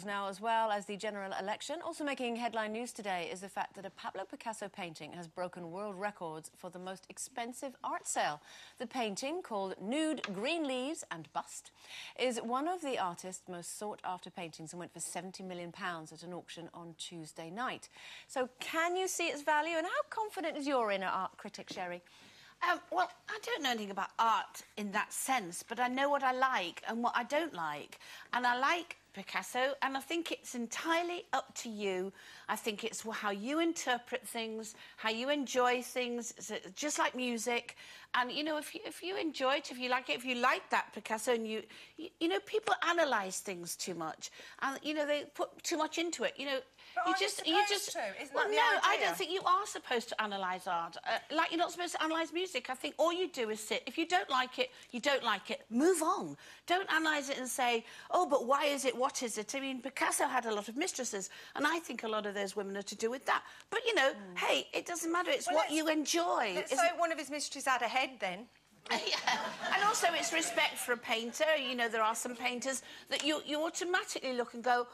Now, as well as the general election. Also making headline news today is the fact that a Pablo Picasso painting has broken world records for the most expensive art sale. The painting, called Nude, Green Leaves and Bust, is one of the artist's most sought-after paintings and went for £70 million at an auction on Tuesday night. So can you see its value, and how confident is your inner art critic, Sherry? Well, I don't know anything about art in that sense, but I know what I like and what I don't like. And I like Picasso, and I think it's entirely up to you. I think it's how you interpret things, how you enjoy things, just like music. And, you know, if you enjoy it, if you like it, if you like that Picasso, and you know, people analyse things too much. And, you know, they put too much into it, you know. But you just Isn't well, that the no, idea? I don't think you are supposed to analyse art. Like you're not supposed to analyse music. I think all you do is sit. If you don't like it, you don't like it. Move on. Don't analyse it and say, oh, but why is it? What is it? I mean, Picasso had a lot of mistresses, and I think a lot of those women are to do with that. But, you know, hey, it doesn't matter. It's what you enjoy. Let's say one of his mistresses had a head, then. Yeah. And also it's respect for a painter. You know, there are some painters that you automatically look and go,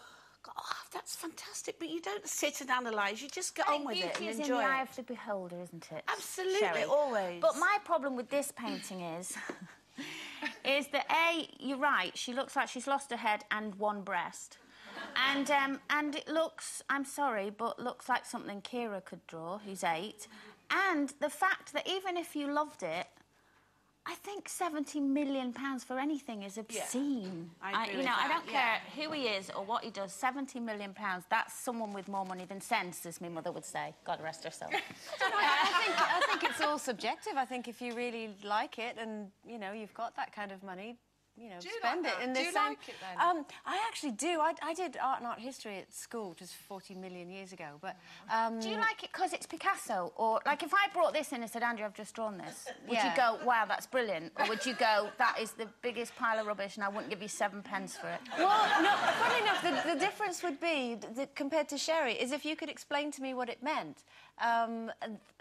oh, that's fantastic, but you don't sit and analyse, you just get on with it and enjoy it. Beauty is in the eye of the beholder, isn't it? Absolutely, Sherry? Always. But my problem with this painting is that, A, you're right, she looks like she's lost her head and one breast. And it looks, I'm sorry, but looks like something Kira could draw, who's 8. And the fact that even if you loved it, I think £70 million for anything is obscene. Yeah, I agree with you know, that. I don't care who he is or what he does. £70 million, that's someone with more money than sense, as my mother would say. God rest her soul. I think it's all subjective. I think if you really like it and, you know, you've got that kind of money, you know, spend it. Do you like it, then? I actually do. I did art and art history at school, which was 40 million years ago, but... Do you like it because it's Picasso? Or, like, if I brought this in and said, Andrew, I've just drawn this, would you go, wow, that's brilliant? Or would you go, that is the biggest pile of rubbish and I wouldn't give you 7 pence for it? Well, no, funny enough, the difference would be, compared to Sherry, is if you could explain to me what it meant,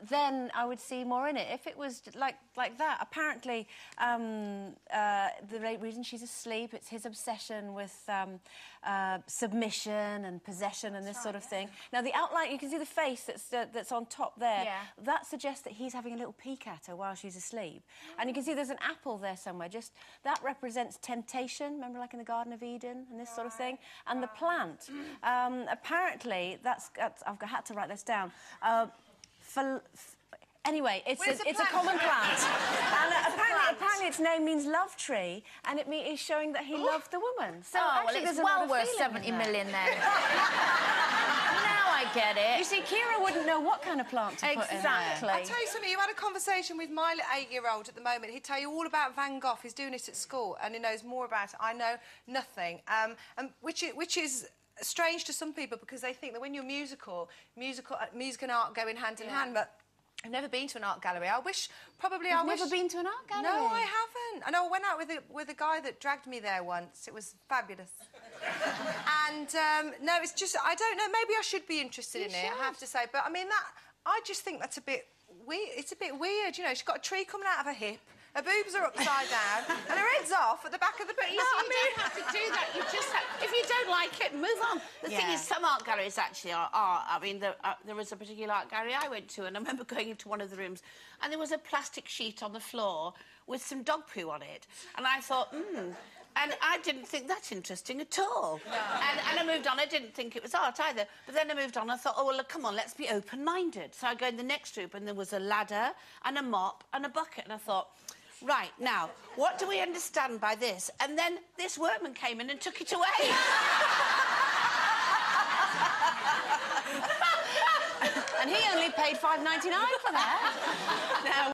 then I would see more in it. If it was like that, apparently the reason she's asleep, it's his obsession with submission and possession and this sort of thing. Now, the outline, you can see the face that's on top there. Yeah. That suggests that he's having a little peek at her while she's asleep. And you can see there's an apple there somewhere. Just that represents temptation. Remember, like in the Garden of Eden and this sort of thing. And the plant. Apparently, I've had to write this down. Anyway, it's a common plant. And apparently its name means love tree, and it's showing that he loved the woman. So actually, well, it's well worth 70 million then. Now I get it. You see, Kira wouldn't know what kind of plant to put in there. Exactly. I'll tell you something, you had a conversation with my 8-year-old at the moment. He'd tell you all about Van Gogh. He's doing it at school, and he knows more about it. I know nothing. Which is strange to some people, because they think that when you're music and art go in hand in hand, but I've never been to an art gallery. I wish, probably I wish... Never been to an art gallery? No, I haven't. I know I went out with a guy that dragged me there once. It was fabulous. And, no, it's just, I don't know, maybe I should be interested in it, I have to say. But, I mean, I just think that's a bit weird. It's a bit weird, you know. She's got a tree coming out of her hip, her boobs are upside down, and her head's off at the back of the... But you don't have to do that. You just have... If you don't like it, move on. The thing is, some art galleries actually are... I mean, there was a particular art gallery I went to, and I remember going into one of the rooms, and there was a plastic sheet on the floor with some dog poo on it. And I thought, And I didn't think that's interesting at all. No. And I moved on. I didn't think it was art either. But then I moved on. I thought, oh, well, look, come on, let's be open-minded. So I go in the next room, and there was a ladder and a mop and a bucket. And I thought... Right, now, what do we understand by this? And then this workman came in and took it away. And he only paid £5.99 for that. Now,